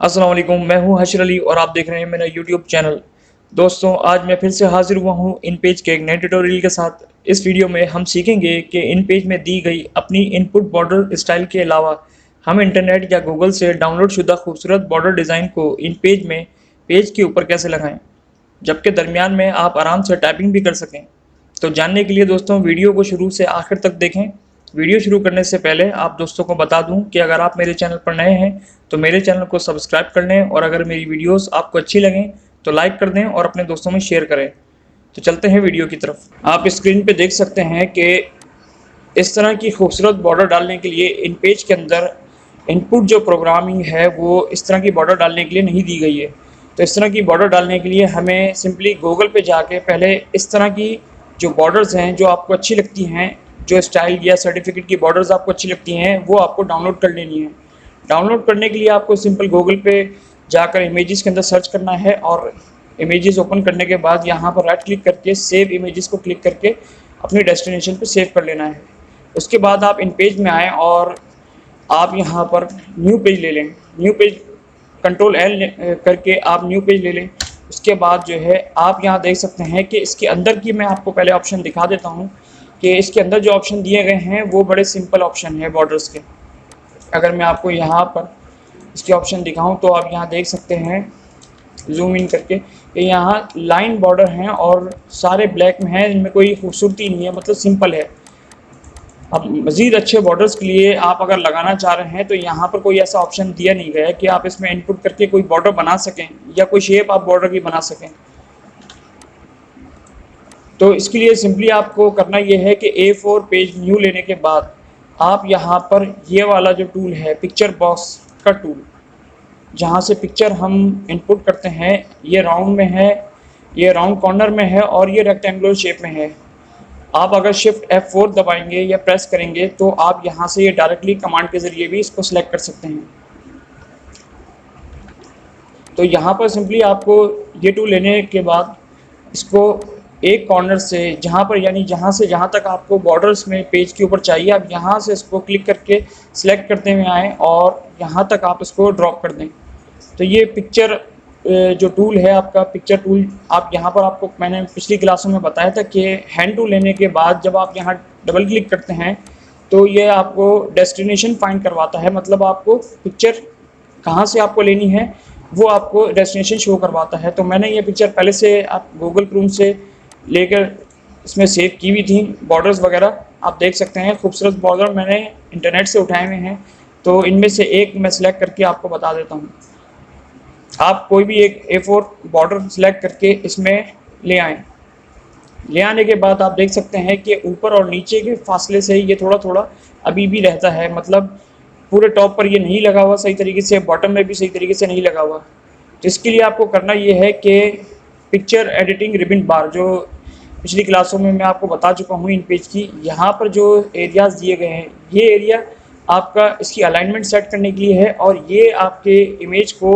अस्सलाम वालेकुम, मैं हूं हशर अली और आप देख रहे हैं मेरा यूट्यूब चैनल। दोस्तों, आज मैं फिर से हाजिर हुआ हूं इन पेज के एक नए ट्यूटोरियल के साथ। इस वीडियो में हम सीखेंगे कि इन पेज में दी गई अपनी इनपुट बॉर्डर स्टाइल के अलावा हम इंटरनेट या गूगल से डाउनलोड शुदा खूबसूरत बॉर्डर डिज़ाइन को इन पेज में पेज के ऊपर कैसे लगाएं, जबकि दरमियान में आप आराम से टाइपिंग भी कर सकें। तो जानने के लिए दोस्तों वीडियो को शुरू से आखिर तक देखें। वीडियो शुरू करने से पहले आप दोस्तों को बता दूं कि अगर आप मेरे चैनल पर नए हैं तो मेरे चैनल को सब्सक्राइब कर लें, और अगर मेरी वीडियोस आपको अच्छी लगें तो लाइक कर दें और अपने दोस्तों में शेयर करें। तो चलते हैं वीडियो की तरफ। आप स्क्रीन पे देख सकते हैं कि इस तरह की खूबसूरत बॉर्डर डालने के लिए इन पेज के अंदर इनपुट जो प्रोग्रामिंग है वो इस तरह की बॉर्डर डालने के लिए नहीं दी गई है। तो इस तरह की बॉर्डर डालने के लिए हमें सिंपली गूगल पे जाके पहले इस तरह की जो बॉर्डर्स हैं जो आपको अच्छी लगती हैं, जो स्टाइल या सर्टिफिकेट की बॉर्डर्स आपको अच्छी लगती हैं, वो आपको डाउनलोड कर लेनी है। डाउनलोड करने के लिए आपको सिंपल गूगल पे जाकर इमेजेस के अंदर सर्च करना है और इमेजेस ओपन करने के बाद यहाँ पर राइट क्लिक करके सेव इमेजेस को क्लिक करके अपने डेस्टिनेशन पे सेव कर लेना है। उसके बाद आप इन पेज में आएँ और आप यहाँ पर न्यू पेज ले लें। न्यू पेज कंट्रोल एल करके आप न्यू पेज ले लें। उसके बाद जो है आप यहाँ देख सकते हैं कि इसके अंदर की मैं आपको पहले ऑप्शन दिखा देता हूँ कि इसके अंदर जो ऑप्शन दिए गए हैं वो बड़े सिंपल ऑप्शन है बॉर्डर्स के। अगर मैं आपको यहाँ पर इसके ऑप्शन दिखाऊं तो आप यहाँ देख सकते हैं जूम इन करके कि यहाँ लाइन बॉर्डर हैं और सारे ब्लैक में हैं, इनमें कोई खूबसूरती नहीं है, मतलब सिंपल है। अब मज़ीद अच्छे बॉर्डर्स के लिए आप अगर लगाना चाह रहे हैं तो यहाँ पर कोई ऐसा ऑप्शन दिया नहीं गया है कि आप इसमें इनपुट करके कोई बॉर्डर बना सकें या कोई शेप आप बॉर्डर की बना सकें। तो इसके लिए सिंपली आपको करना ये है कि A4 पेज न्यू लेने के बाद आप यहाँ पर ये वाला जो टूल है पिक्चर बॉक्स का टूल, जहाँ से पिक्चर हम इनपुट करते हैं, ये राउंड में है, ये राउंड कॉर्नर में है और ये रेक्टेंगुलर शेप में है। आप अगर शिफ्ट F4 दबाएंगे या प्रेस करेंगे तो आप यहाँ से ये डायरेक्टली कमांड के ज़रिए भी इसको सिलेक्ट कर सकते हैं। तो यहाँ पर सिंपली आपको ये टूल लेने के बाद इसको एक कॉर्नर से जहाँ पर यानी जहाँ से जहाँ तक आपको बॉर्डर्स में पेज के ऊपर चाहिए, आप यहाँ से इसको क्लिक करके सिलेक्ट करते हुए आएँ और यहाँ तक आप इसको ड्रॉप कर दें। तो ये पिक्चर जो टूल है आपका पिक्चर टूल, आप यहाँ पर आपको मैंने पिछली क्लासों में बताया था कि हैंड टूल लेने के बाद जब आप यहाँ डबल क्लिक करते हैं तो ये आपको डेस्टिनेशन फाइंड करवाता है, मतलब आपको पिक्चर कहाँ से आपको लेनी है वो आपको डेस्टिनेशन शो करवाता है। तो मैंने ये पिक्चर पहले से आप गूगल क्रोम से लेकर इसमें सेव की हुई थी। बॉर्डर्स वगैरह आप देख सकते हैं, खूबसूरत बॉर्डर मैंने इंटरनेट से उठाए हुए हैं। तो इनमें से एक मैं सिलेक्ट करके आपको बता देता हूँ। आप कोई भी एक A4 बॉर्डर सिलेक्ट करके इसमें ले आएँ। ले आने के बाद आप देख सकते हैं कि ऊपर और नीचे के फासले से ये थोड़ा थोड़ा अभी भी रहता है, मतलब पूरे टॉप पर ये नहीं लगा हुआ सही तरीके से, बॉटम में भी सही तरीके से नहीं लगा हुआ। तो इसके लिए आपको करना ये है कि पिक्चर एडिटिंग रिबन बार, जो पिछली क्लासों में मैं आपको बता चुका हूँ इन पेज की, यहाँ पर जो एरियाज़ दिए गए हैं ये एरिया आपका इसकी अलाइनमेंट सेट करने के लिए है और ये आपके इमेज को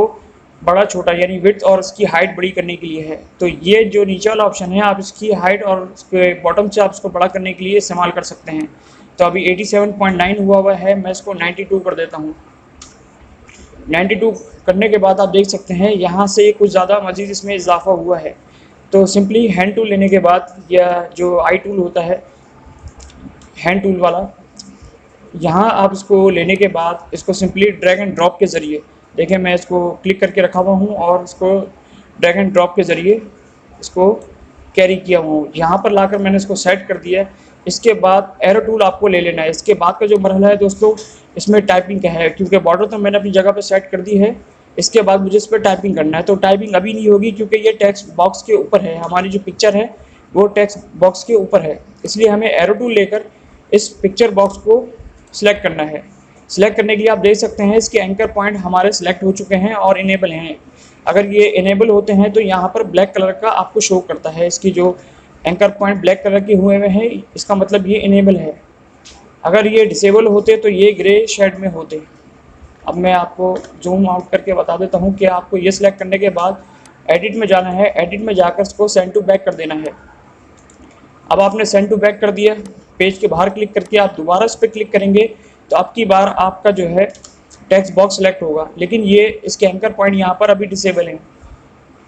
बड़ा छोटा यानी विड्थ और इसकी हाइट बड़ी करने के लिए है। तो ये जो नीचे वाला ऑप्शन है आप इसकी हाइट और इसके बॉटम से आप इसको बड़ा करने के लिए इस्तेमाल कर सकते हैं। तो अभी 87.9 हुआ है, मैं इसको 92 कर देता हूँ। 92 करने के बाद आप देख सकते हैं यहाँ से कुछ ज़्यादा मज़ीद इसमें इजाफा हुआ है। तो सिंपली हैंड टूल लेने के बाद या जो आई टूल होता है हैंड टूल वाला, यहाँ आप इसको लेने के बाद इसको सिंपली ड्रैग एंड ड्रॉप के ज़रिए, देखें मैं इसको क्लिक करके रखा हुआ हूँ और इसको ड्रैग एंड ड्रॉप के ज़रिए इसको कैरी किया हुआ हूँ। यहाँ पर लाकर मैंने इसको सेट कर दिया है। इसके बाद एरो टूल आपको ले लेना है। इसके बाद का जो मरहला है दोस्तों इसमें टाइपिंग का है, क्योंकि बॉर्डर तो मैंने अपनी जगह पर सेट कर दी है। इसके बाद मुझे इस पर टाइपिंग करना है। तो टाइपिंग अभी नहीं होगी क्योंकि ये टेक्स्ट बॉक्स के ऊपर है, हमारी जो पिक्चर है वो टेक्स्ट बॉक्स के ऊपर है, इसलिए हमें एरो टूल लेकर इस पिक्चर बॉक्स को सिलेक्ट करना है। सिलेक्ट करने के लिए आप देख सकते हैं इसके एंकर पॉइंट हमारे सिलेक्ट हो चुके हैं और इनेबल हैं। अगर ये इनेबल होते हैं तो यहाँ पर ब्लैक कलर का आपको शो करता है, इसकी जो एंकर पॉइंट ब्लैक कलर के हुए हैं इसका मतलब ये इनेबल है। अगर ये डिसेबल होते तो ये ग्रे शेड में होते। अब मैं आपको जूम आउट करके बता देता हूँ कि आपको ये सिलेक्ट करने के बाद एडिट में जाना है। एडिट में जाकर इसको सेंड टू बैक कर देना है। अब आपने सेंड टू बैक कर दिया, पेज के बाहर क्लिक करके आप दोबारा इस पर क्लिक करेंगे तो आपकी बार आपका जो है टेक्स्ट बॉक्स सेलेक्ट होगा, लेकिन ये इसके एंकर पॉइंट यहाँ पर अभी डिसेबल हैं।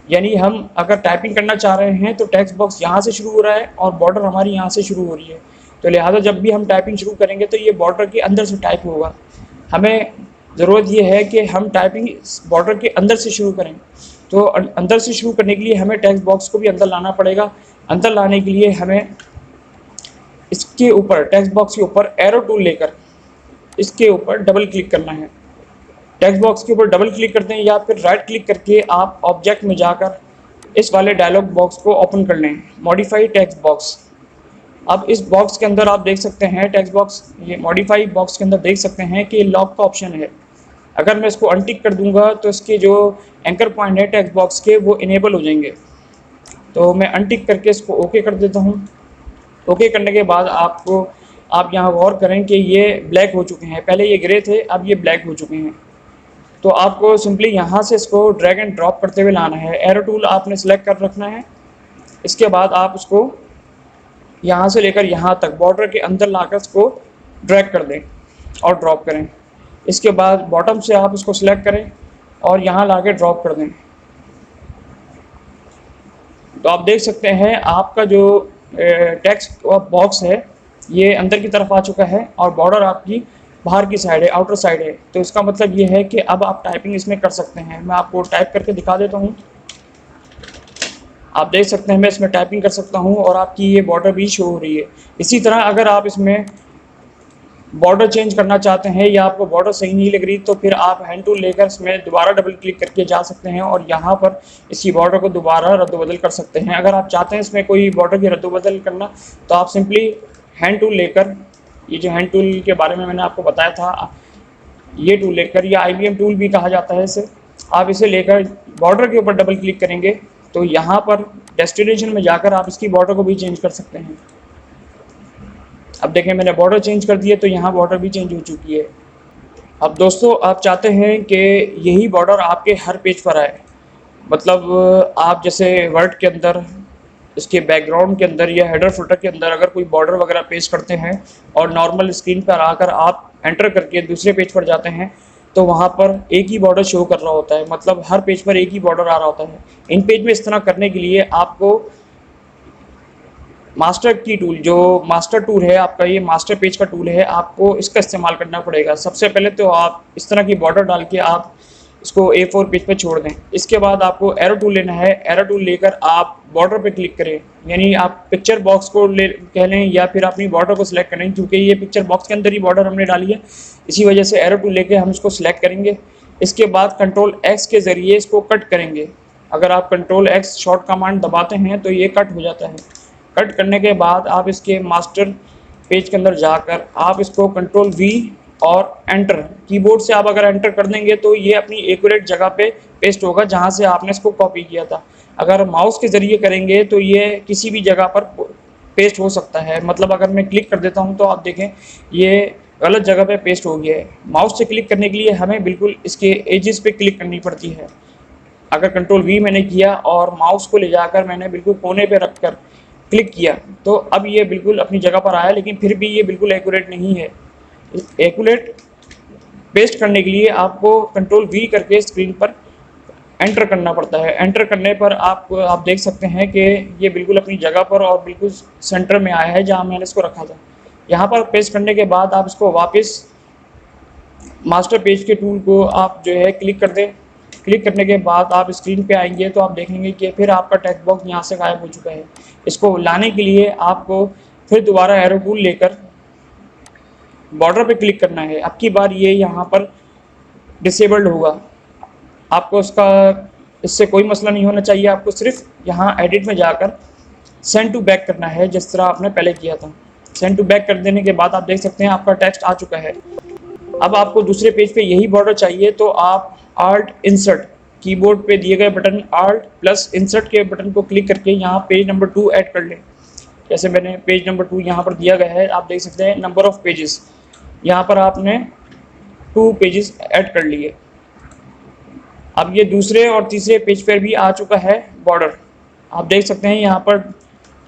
यानी हम अगर टाइपिंग करना चाह रहे हैं तो टेक्स्ट बॉक्स यहाँ से शुरू हो रहा है और बॉर्डर हमारी यहाँ से शुरू हो रही है। तो लिहाजा जब भी हम टाइपिंग शुरू करेंगे तो ये बॉर्डर के अंदर से टाइप होगा। हमें ज़रूरत ये है कि हम टाइपिंग बॉर्डर के अंदर से शुरू करें। तो अंदर से शुरू करने के लिए हमें टेक्स्ट बॉक्स को भी अंदर लाना पड़ेगा। अंदर लाने के लिए हमें इसके ऊपर, टेक्स्ट बॉक्स के ऊपर एरो टूल लेकर इसके ऊपर डबल क्लिक करना है। टेक्स्ट बॉक्स के ऊपर डबल क्लिक करते हैं या फिर राइट क्लिक करके आप ऑब्जेक्ट में जाकर इस वाले डायलॉग बॉक्स को ओपन कर लें, मॉडिफाई टेक्स्ट बॉक्स। अब इस बॉक्स के अंदर आप देख सकते हैं, टेक्स्ट बॉक्स, ये मॉडिफाई बॉक्स के अंदर देख सकते हैं कि लॉक का ऑप्शन है। अगर मैं इसको अनटिक कर दूंगा तो इसके जो एंकर पॉइंट है टेक्स्ट बॉक्स के वो इनेबल हो जाएंगे। तो मैं अनटिक करके इसको ओके कर देता हूँ। ओके करने के बाद आप यहाँ गौर करें कि ये ब्लैक हो चुके हैं, पहले ये ग्रे थे, अब ये ब्लैक हो चुके हैं। तो आपको सिंपली यहाँ से इसको ड्रैग एंड ड्रॉप करते हुए लाना है। एरो टूल आपने सेलेक्ट कर रखना है। इसके बाद आप उसको यहाँ से लेकर यहाँ तक बॉर्डर के अंदर लाकर इसको ड्रैग कर दें और ड्रॉप करें। इसके बाद बॉटम से आप इसको सिलेक्ट करें और यहाँ ला के ड्रॉप कर दें। तो आप देख सकते हैं आपका जो टेक्स्ट बॉक्स है ये अंदर की तरफ आ चुका है और बॉर्डर आपकी बाहर की साइड है, आउटर साइड है। तो इसका मतलब ये है कि अब आप टाइपिंग इसमें कर सकते हैं। मैं आपको टाइप करके दिखा देता हूँ। आप देख सकते हैं मैं इसमें टाइपिंग कर सकता हूँ और आपकी ये बॉर्डर भी शो हो रही है। इसी तरह अगर आप इसमें बॉर्डर चेंज करना चाहते हैं या आपको बॉर्डर सही नहीं लग रही तो फिर आप हैंड टूल लेकर इसमें दोबारा डबल क्लिक करके जा सकते हैं और यहाँ पर इसकी बॉर्डर को दोबारा रद्द-बदल कर सकते हैं। अगर आप चाहते हैं इसमें कोई बॉर्डर की रद्द-बदल करना तो आप सिंपली हैंड टूल लेकर, ये जो हैंड टूल के बारे में मैंने आपको बताया था, ये टूल लेकर, या IBM टूल भी कहा जाता है इसे, आप इसे लेकर बॉर्डर के ऊपर डबल क्लिक करेंगे तो यहाँ पर डेस्टिनेशन में जाकर आप इसकी बॉर्डर को भी चेंज कर सकते हैं। अब देखें मैंने बॉर्डर चेंज कर दिया तो यहाँ बॉर्डर भी चेंज हो चुकी है। अब दोस्तों आप चाहते हैं कि यही बॉर्डर आपके हर पेज पर आए, मतलब आप जैसे वर्ड के अंदर, इसके बैकग्राउंड के अंदर या हेडर फुटर के अंदर अगर कोई बॉर्डर वगैरह पेस्ट करते हैं और नॉर्मल स्क्रीन पर आकर आप एंटर करके दूसरे पेज पर जाते हैं तो वहाँ पर एक ही बॉर्डर शो कर रहा होता है, मतलब हर पेज पर एक ही बॉर्डर आ रहा होता है। इन पेज में इस तरह करने के लिए आपको मास्टर की टूल, जो मास्टर टूल है आपका, ये मास्टर पेज का टूल है, आपको इसका इस्तेमाल करना पड़ेगा। सबसे पहले तो आप इस तरह की बॉर्डर डाल के आप इसको A4 पेज पे छोड़ दें। इसके बाद आपको एरो टूल लेना है। एरो टूल लेकर आप बॉर्डर पे क्लिक करें, यानी आप पिक्चर बॉक्स को ले कह लें या फिर अपनी बॉर्डर को सिलेक्ट करें, क्योंकि ये पिक्चर बॉक्स के अंदर ही बॉर्डर हमने डाली है, इसी वजह से एरो टूल लेके हम इसको सिलेक्ट करेंगे। इसके बाद कंट्रोल X के ज़रिए इसको कट करेंगे। अगर आप कंट्रोल X शॉर्ट कमांड दबाते हैं तो ये कट हो जाता है। कट करने के बाद आप इसके मास्टर पेज के अंदर जाकर आप इसको कंट्रोल V और एंटर, कीबोर्ड से आप अगर एंटर कर देंगे तो ये अपनी एक्यूरेट जगह पे पेस्ट होगा जहाँ से आपने इसको कॉपी किया था। अगर माउस के ज़रिए करेंगे तो ये किसी भी जगह पर पेस्ट हो सकता है। मतलब अगर मैं क्लिक कर देता हूँ तो आप देखें ये गलत जगह पे पेस्ट हो गया है। माउस से क्लिक करने के लिए हमें बिल्कुल इसके एजेस पे क्लिक करनी पड़ती है। अगर कंट्रोल V मैंने किया और माउस को ले जाकर मैंने बिल्कुल कोने पे रख कर क्लिक किया तो अब ये बिल्कुल अपनी जगह पर आया, लेकिन फिर भी ये बिल्कुल एक्यूरेट नहीं है। एक्यूरेट पेस्ट करने के लिए आपको कंट्रोल V करके स्क्रीन पर एंटर करना पड़ता है। एंटर करने पर आप देख सकते हैं कि ये बिल्कुल अपनी जगह पर और बिल्कुल सेंटर में आया है जहाँ मैंने इसको रखा था। यहाँ पर पेस्ट करने के बाद आप इसको वापस मास्टर पेज के टूल को आप जो है क्लिक कर दें। क्लिक करने के बाद आप स्क्रीन पे आएंगे तो आप देखेंगे कि फिर आपका टेक्स्ट बॉक्स यहाँ से गायब हो चुका है। इसको लाने के लिए आपको फिर दोबारा एरो टूल लेकर बॉर्डर पे क्लिक करना है। अब की बार ये यहाँ पर डिसेबल्ड होगा। आपको इससे कोई मसला नहीं होना चाहिए। आपको सिर्फ यहाँ एडिट में जाकर सेंड टू बैक करना है, जिस तरह आपने पहले किया था। सेंड टू बैक कर देने के बाद आप देख सकते हैं आपका टेक्स्ट आ चुका है। अब आपको दूसरे पेज पे यही बॉर्डर चाहिए तो आप आल्ट इंसर्ट, कीबोर्ड पे दिए गए बटन आल्ट प्लस इंसर्ट के बटन को क्लिक करके यहाँ पेज नंबर 2 ऐड कर लें। जैसे मैंने पेज नंबर 2 यहाँ पर दिया गया है, आप देख सकते हैं नंबर ऑफ पेजेस, यहाँ पर आपने 2 पेजेस ऐड कर लिए। अब ये दूसरे और तीसरे पेज पर भी आ चुका है बॉर्डर। आप देख सकते हैं यहाँ पर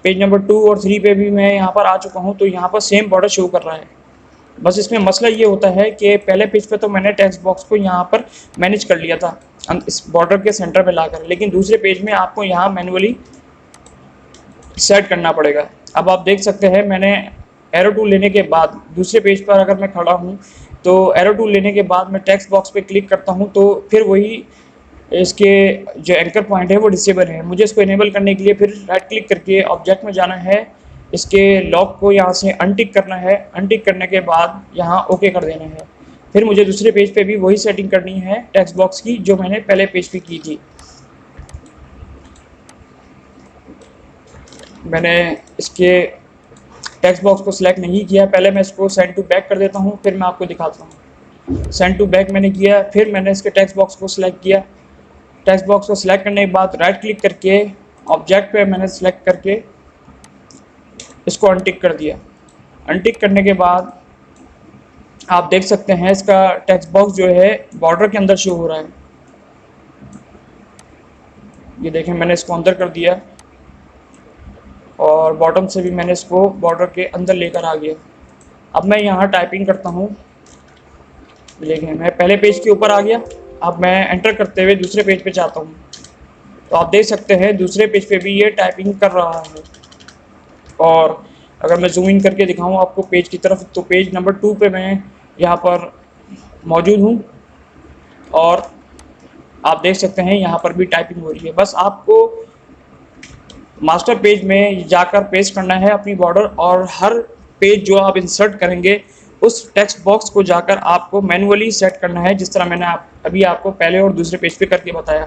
पेज नंबर 2 और 3 पे भी मैं यहाँ पर आ चुका हूँ, तो यहाँ पर सेम बॉर्डर शो कर रहा है। बस इसमें मसला ये होता है कि पहले पेज पे तो मैंने टेक्स्ट बॉक्स को यहाँ पर मैनेज कर लिया था इस बॉर्डर के सेंटर पे लाकर, लेकिन दूसरे पेज में आपको यहाँ मैनुअली सेट करना पड़ेगा। अब आप देख सकते हैं मैंने एरो टूल लेने के बाद दूसरे पेज पर अगर मैं खड़ा हूँ तो एरो टूल लेने के बाद मैं टेक्स्ट बॉक्स पे क्लिक करता हूँ तो फिर वही इसके जो एंकर पॉइंट है वो डिसेबल है। मुझे इसको इनेबल करने के लिए फिर राइट क्लिक करके ऑब्जेक्ट में जाना है, इसके लॉक को यहाँ से अनटिक करना है, अनटिक करने के बाद यहाँ ओके कर देना है। फिर मुझे दूसरे पेज पे भी वही सेटिंग करनी है टेक्स्ट बॉक्स की जो मैंने पहले पेज पे की थी। मैंने इसके टेक्स्ट बॉक्स को सिलेक्ट नहीं किया, पहले मैं इसको सेंड टू बैक कर देता हूँ, फिर मैं आपको दिखाता हूँ। सेंड टू बैक मैंने किया, फिर मैंने इसके टेक्स्ट बॉक्स को सिलेक्ट किया। टेक्स्ट बॉक्स को सिलेक्ट करने के बाद राइट क्लिक करके ऑब्जेक्ट पे मैंने सिलेक्ट करके इसको अनटिक कर दिया। अनटिक करने के बाद आप देख सकते हैं इसका टेक्स्ट बॉक्स जो है बॉर्डर के अंदर शो हो रहा है। ये देखें मैंने इसको अंदर कर दिया और बॉटम से भी मैंने इसको बॉर्डर के अंदर लेकर आ गया। अब मैं यहाँ टाइपिंग करता हूँ, देखें मैं पहले पेज के ऊपर आ गया। अब मैं एंटर करते हुए दूसरे पेज पे जाता हूँ तो आप देख सकते हैं दूसरे पेज पे भी ये टाइपिंग कर रहा है। और अगर मैं जूम इन करके दिखाऊँ आपको पेज की तरफ तो पेज नंबर 2 पे मैं यहाँ पर मौजूद हूँ और आप देख सकते हैं यहाँ पर भी टाइपिंग हो रही है। बस आपको मास्टर पेज में जाकर पेस्ट करना है अपनी बॉर्डर, और हर पेज जो आप इंसर्ट करेंगे उस टेक्स्ट बॉक्स को जाकर आपको मैन्युअली सेट करना है, जिस तरह मैंने अभी आपको पहले और दूसरे पेज पे करके बताया।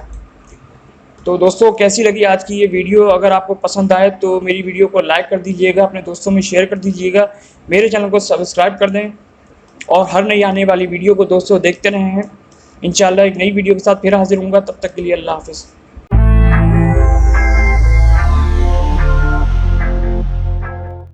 तो दोस्तों कैसी लगी आज की ये वीडियो? अगर आपको पसंद आए तो मेरी वीडियो को लाइक कर दीजिएगा, अपने दोस्तों में शेयर कर दीजिएगा, मेरे चैनल को सब्सक्राइब कर दें और हर नई आने वाली वीडियो को दोस्तों देखते रहें। इंशाल्लाह एक नई वीडियो के साथ फिर हाजिर होऊंगा, तब तक के लिए अल्लाह हाफ़िज़।